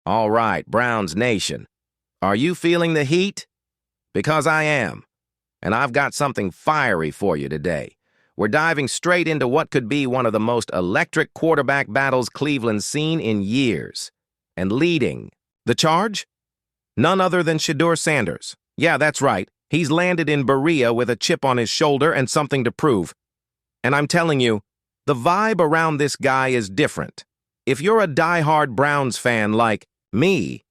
All right, Browns Nation. Are you feeling the heat? Because I am. And I've got something fiery for you today. We're diving straight into what could be one of the most electric quarterback battles Cleveland's seen in years. And leading the charge? None other than Shedeur Sanders. Yeah, that's right. He's landed in Berea with a chip on his shoulder and something to prove. And I'm telling you, the vibe around this guy is different. If you're a die-hard Browns fan like me,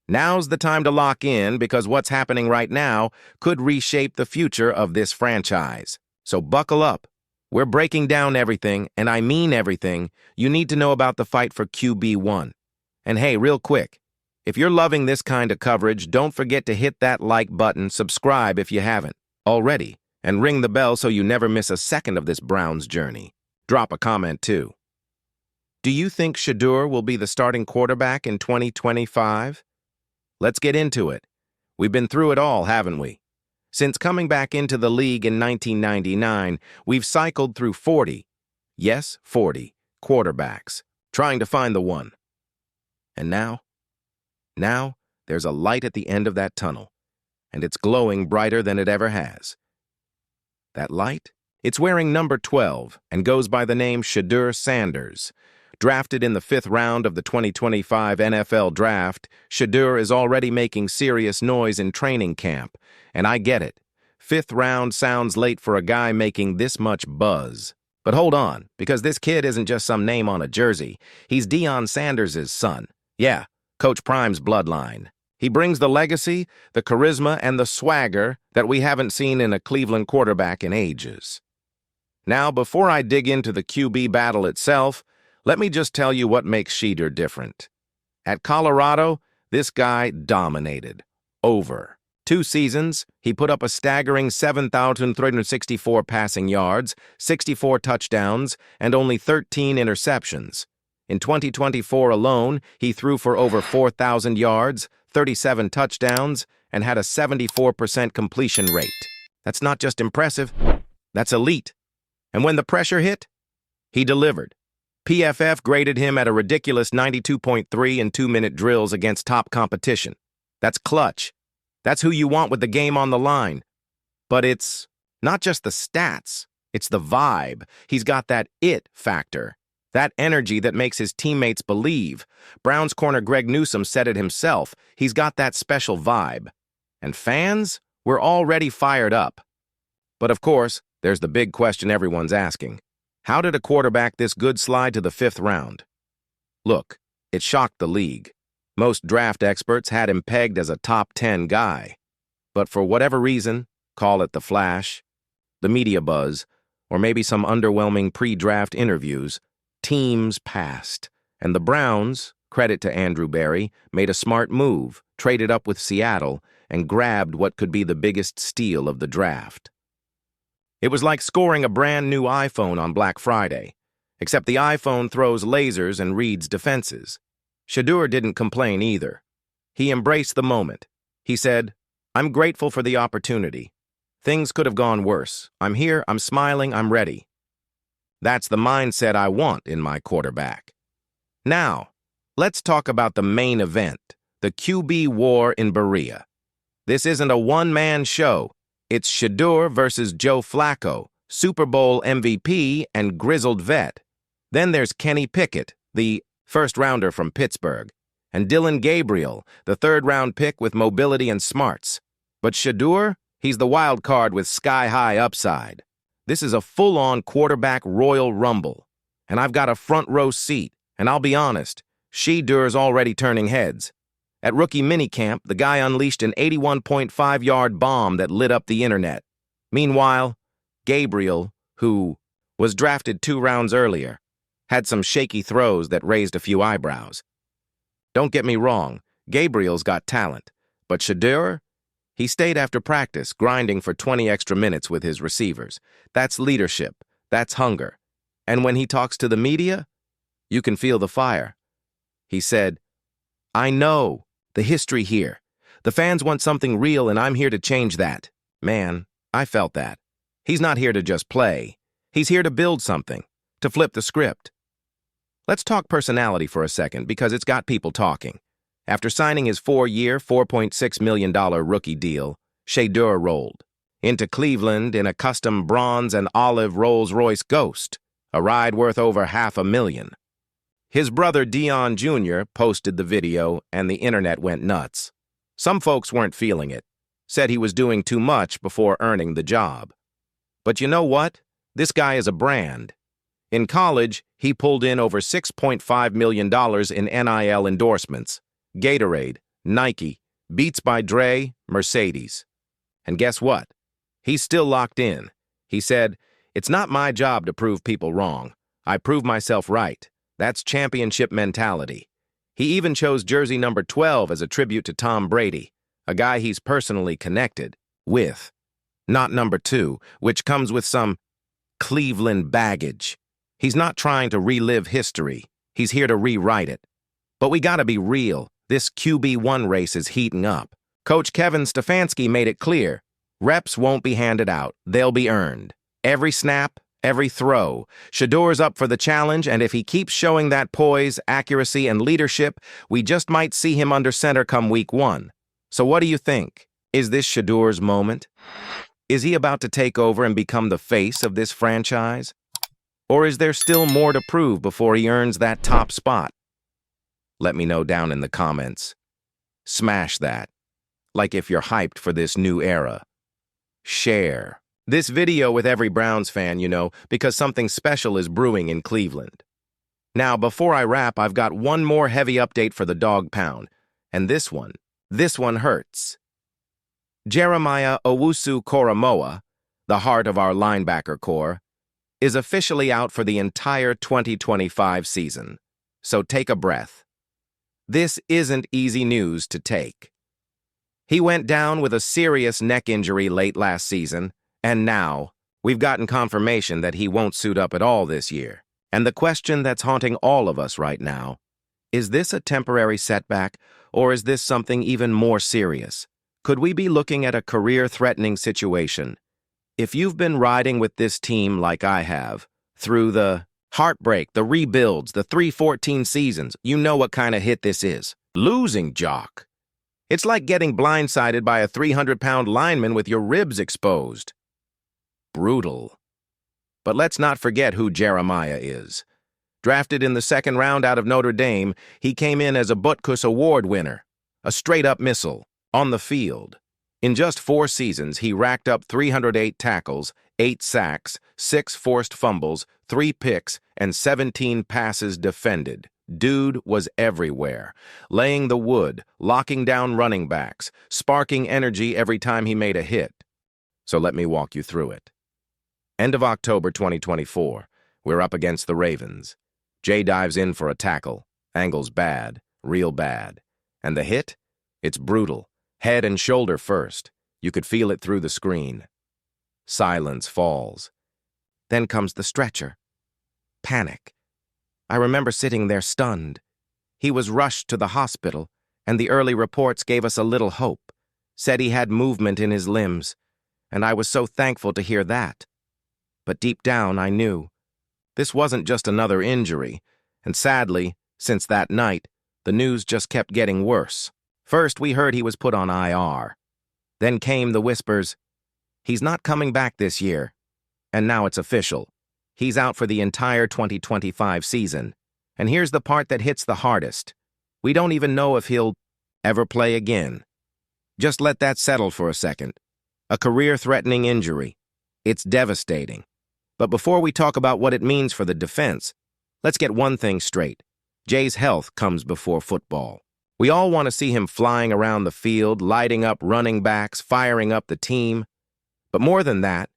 now's the time to lock in because what's happening right now could reshape the future of this franchise. So buckle up. We're breaking down everything, and I mean everything, you need to know about the fight for QB1. And hey, real quick, if you're loving this kind of coverage, don't forget to hit that like button, subscribe if you haven't already, and ring the bell so you never miss a second of this Browns journey. Drop a comment too. Do you think Shedeur will be the starting quarterback in 2025? Let's get into it. We've been through it all, haven't we? Since coming back into the league in 1999, we've cycled through 40, yes, 40, quarterbacks, trying to find the one. And now, there's a light at the end of that tunnel, and it's glowing brighter than it ever has. That light? It's wearing number 12 and goes by the name Shedeur Sanders. Drafted in the 5th round of the 2025 NFL Draft, Shedeur is already making serious noise in training camp, and I get it. 5th round sounds late for a guy making this much buzz. But hold on, because this kid isn't just some name on a jersey. He's Deion Sanders' son. Yeah, Coach Prime's bloodline. He brings the legacy, the charisma, and the swagger that we haven't seen in a Cleveland quarterback in ages. Now, before I dig into the QB battle itself, let me just tell you what makes Shedeur different. At Colorado, this guy dominated. Over 2 seasons, he put up a staggering 7,364 passing yards, 64 touchdowns, and only 13 interceptions. In 2024 alone, he threw for over 4,000 yards, 37 touchdowns, and had a 74% completion rate. That's not just impressive, that's elite. And when the pressure hit, he delivered. PFF graded him at a ridiculous 92.3 in 2-minute drills against top competition. That's clutch. That's who you want with the game on the line. But it's not just the stats, it's the vibe. He's got that it factor, that energy that makes his teammates believe. Browns corner Greg Newsome said it himself. He's got that special vibe. And fans, we're already fired up. But of course, there's the big question everyone's asking. How did a quarterback this good slide to the 5th round? Look, it shocked the league. Most draft experts had him pegged as a top 10 guy. But for whatever reason, call it the flash, the media buzz, or maybe some underwhelming pre-draft interviews, teams passed. And the Browns, credit to Andrew Berry, made a smart move, traded up with Seattle, and grabbed what could be the biggest steal of the draft. It was like scoring a brand new iPhone on Black Friday, except the iPhone throws lasers and reads defenses. Shedeur didn't complain either. He embraced the moment. He said, "I'm grateful for the opportunity. Things could have gone worse. I'm here, I'm smiling, I'm ready." That's the mindset I want in my quarterback. Now, let's talk about the main event, the QB war in Berea. This isn't a one-man show. It's Shedeur versus Joe Flacco, Super Bowl MVP and grizzled vet. Then there's Kenny Pickett, the first-rounder from Pittsburgh, and Dillon Gabriel, the 3rd-round pick with mobility and smarts. But Shedeur, he's the wild card with sky-high upside. This is a full-on quarterback Royal Rumble. And I've got a front-row seat, and I'll be honest, Shedeur's already turning heads. At rookie minicamp, the guy unleashed an 81.5-yard bomb that lit up the internet. Meanwhile, Gabriel, who was drafted 2 rounds earlier, had some shaky throws that raised a few eyebrows. Don't get me wrong, Gabriel's got talent, but Shedeur, he stayed after practice, grinding for 20 extra minutes with his receivers. That's leadership, that's hunger. And when he talks to the media, you can feel the fire. He said, "I know the history here. The fans want something real, and I'm here to change that." Man, I felt that. He's not here to just play. He's here to build something, to flip the script. Let's talk personality for a second, because it's got people talking. After signing his 4-year, $4.6 million rookie deal, Shedeur rolled into Cleveland in a custom bronze and olive Rolls-Royce Ghost, a ride worth over $500,000. His brother Dion Jr. posted the video and the internet went nuts. Some folks weren't feeling it, said he was doing too much before earning the job. But you know what? This guy is a brand. In college, he pulled in over $6.5 million in NIL endorsements. Gatorade, Nike, Beats by Dre, Mercedes. And guess what? He's still locked in. He said, "It's not my job to prove people wrong. I prove myself right. That's championship mentality." He even chose jersey number 12 as a tribute to Tom Brady, a guy he's personally connected with. Not number 2, which comes with some Cleveland baggage. He's not trying to relive history. He's here to rewrite it. But we gotta be real. This QB1 race is heating up. Coach Kevin Stefanski made it clear. Reps won't be handed out. They'll be earned. Every snap, every throw. Shedeur's up for the challenge, and if he keeps showing that poise, accuracy, and leadership, we just might see him under center come week 1. So what do you think? Is this Shedeur's moment? Is he about to take over and become the face of this franchise? Or is there still more to prove before he earns that top spot? Let me know down in the comments. Smash that. Like if you're hyped for this new era. Share this video with every Browns fan you know, because something special is brewing in Cleveland. Now, before I wrap, I've got one more heavy update for the dog pound. And this one hurts. Jeremiah Owusu-Koramoah, the heart of our linebacker core, is officially out for the entire 2025 season. So take a breath. This isn't easy news to take. He went down with a serious neck injury late last season, and now we've gotten confirmation that he won't suit up at all this year. And the question that's haunting all of us right now, is this a temporary setback, or is this something even more serious? Could we be looking at a career-threatening situation? If you've been riding with this team like I have, through the heartbreak, the rebuilds, the 3-14 seasons, you know what kind of hit this is. Losing, Jock. It's like getting blindsided by a 300-pound lineman with your ribs exposed. Brutal. But let's not forget who Jeremiah is. Drafted in the 2nd round out of Notre Dame, he came in as a Butkus Award winner, a straight-up missile, on the field. In just 4 seasons, he racked up 308 tackles, 8 sacks, 6 forced fumbles, 3 picks, and 17 passes defended. Dude was everywhere, laying the wood, locking down running backs, sparking energy every time he made a hit. So let me walk you through it. End of October 2024, we're up against the Ravens. Jay dives in for a tackle. Angle's bad, real bad. And the hit? It's brutal. Head and shoulder first. You could feel it through the screen. Silence falls. Then comes the stretcher. Panic. I remember sitting there stunned. He was rushed to the hospital, and the early reports gave us a little hope. Said he had movement in his limbs, and I was so thankful to hear that. But deep down, I knew. This wasn't just another injury, and sadly, since that night, the news just kept getting worse. First, we heard he was put on IR. Then came the whispers, he's not coming back this year. And now it's official. He's out for the entire 2025 season. And here's the part that hits the hardest. We don't even know if he'll ever play again. Just let that settle for a second. A career-threatening injury. It's devastating. But before we talk about what it means for the defense, let's get one thing straight. Jay's health comes before football. We all want to see him flying around the field, lighting up running backs, firing up the team. But more than that,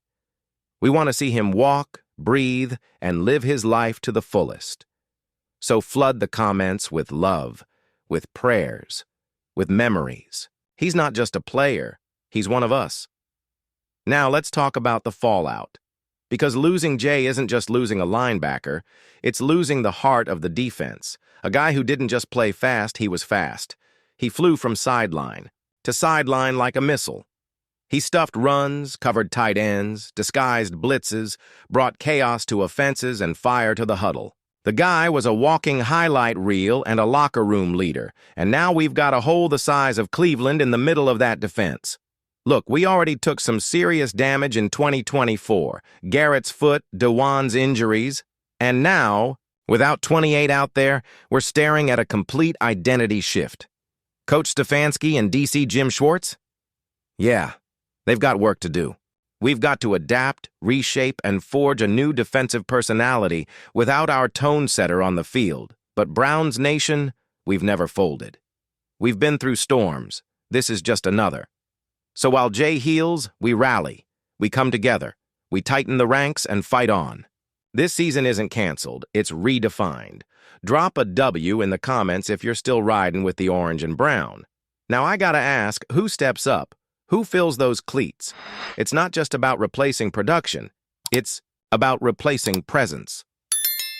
we want to see him walk, breathe, and live his life to the fullest. So flood the comments with love, with prayers, with memories. He's not just a player, he's one of us. Now let's talk about the fallout. Because losing Jay isn't just losing a linebacker, it's losing the heart of the defense. A guy who didn't just play fast, he was fast. He flew from sideline to sideline like a missile. He stuffed runs, covered tight ends, disguised blitzes, brought chaos to offenses and fire to the huddle. The guy was a walking highlight reel and a locker room leader, and now we've got a hole the size of Cleveland in the middle of that defense. Look, we already took some serious damage in 2024. Garrett's foot, DeJuan's injuries, and now, without 28 out there, we're staring at a complete identity shift. Coach Stefanski and DC Jim Schwartz? Yeah, they've got work to do. We've got to adapt, reshape, and forge a new defensive personality without our tone setter on the field. But Browns Nation, we've never folded. We've been through storms. This is just another. So while Jay heals, we rally. We come together. We tighten the ranks and fight on. This season isn't canceled. It's redefined. Drop a W in the comments if you're still riding with the orange and brown. Now I gotta ask, who steps up? Who fills those cleats? It's not just about replacing production. It's about replacing presence.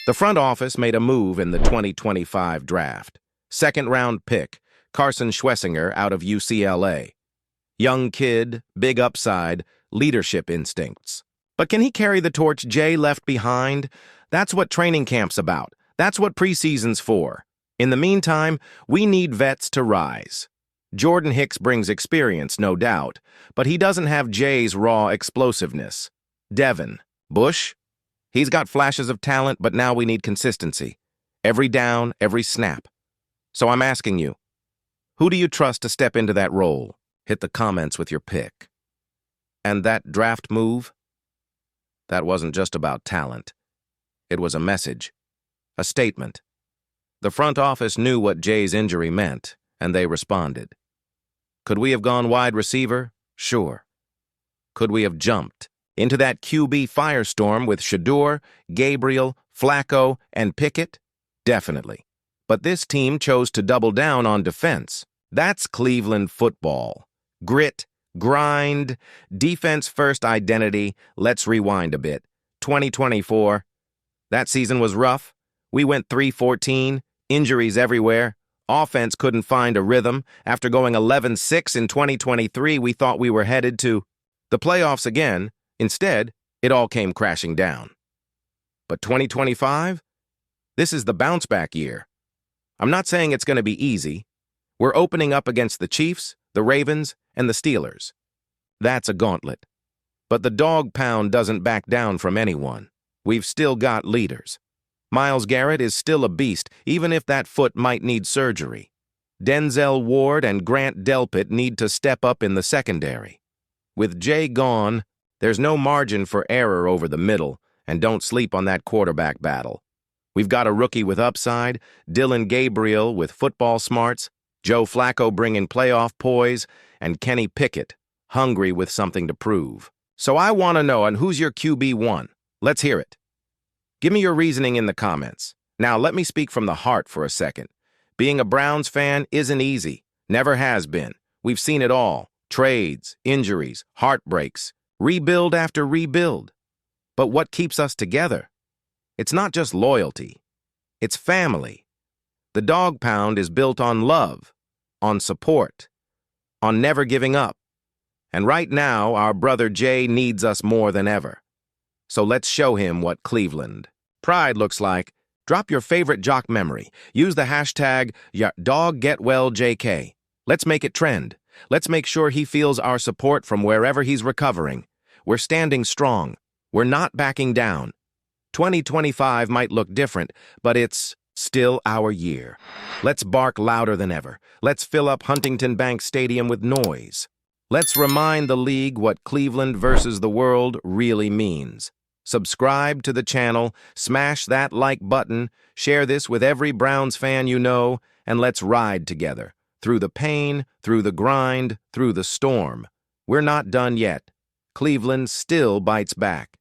The front office made a move in the 2025 draft. Second-round pick, Carson Schwessinger out of UCLA. Young kid, big upside, leadership instincts. But can he carry the torch Jay left behind? That's what training camp's about. That's what preseason's for. In the meantime, we need vets to rise. Jordan Hicks brings experience, no doubt, but he doesn't have Jay's raw explosiveness. Devin, Bush? He's got flashes of talent, but now we need consistency. Every down, every snap. So I'm asking you, who do you trust to step into that role? Hit the comments with your pick. And that draft move? That wasn't just about talent. It was a message, a statement. The front office knew what Jay's injury meant, and they responded. Could we have gone wide receiver? Sure. Could we have jumped into that QB firestorm with Shedeur, Gabriel, Flacco, and Pickett? Definitely. But this team chose to double down on defense. That's Cleveland football. Grit, grind, defense-first identity. Let's rewind a bit. 2024. That season was rough. We went 3-14, injuries everywhere. Offense couldn't find a rhythm. After going 11-6 in 2023, we thought we were headed to the playoffs again. Instead, it all came crashing down. But 2025? This is the bounce-back year. I'm not saying it's going to be easy. We're opening up against the Chiefs, the Ravens, and the Steelers. That's a gauntlet. But the dog pound doesn't back down from anyone. We've still got leaders. Myles Garrett is still a beast, even if that foot might need surgery. Denzel Ward and Grant Delpit need to step up in the secondary. With Jay gone, there's no margin for error over the middle, and don't sleep on that quarterback battle. We've got a rookie with upside, Dylan Gabriel with football smarts, Joe Flacco bringing playoff poise, and Kenny Pickett, hungry with something to prove. So I want to know, and who's your QB1? Let's hear it. Give me your reasoning in the comments. Now, let me speak from the heart for a second. Being a Browns fan isn't easy. Never has been. We've seen it all. Trades, injuries, heartbreaks, rebuild after rebuild. But what keeps us together? It's not just loyalty. It's family. The dog pound is built on love, on support, on never giving up. And right now, our brother Jay needs us more than ever. So let's show him what Cleveland pride looks like. Drop your favorite jock memory. Use the hashtag #DogGetWellJK. Let's make it trend. Let's make sure he feels our support from wherever he's recovering. We're standing strong. We're not backing down. 2025 might look different, but it's still our year. Let's bark louder than ever. Let's fill up Huntington Bank Stadium with noise. Let's remind the league what Cleveland versus the world really means. Subscribe to the channel, smash that like button, share this with every Browns fan you know, and let's ride together. Through the pain, through the grind, through the storm. We're not done yet. Cleveland still bites back.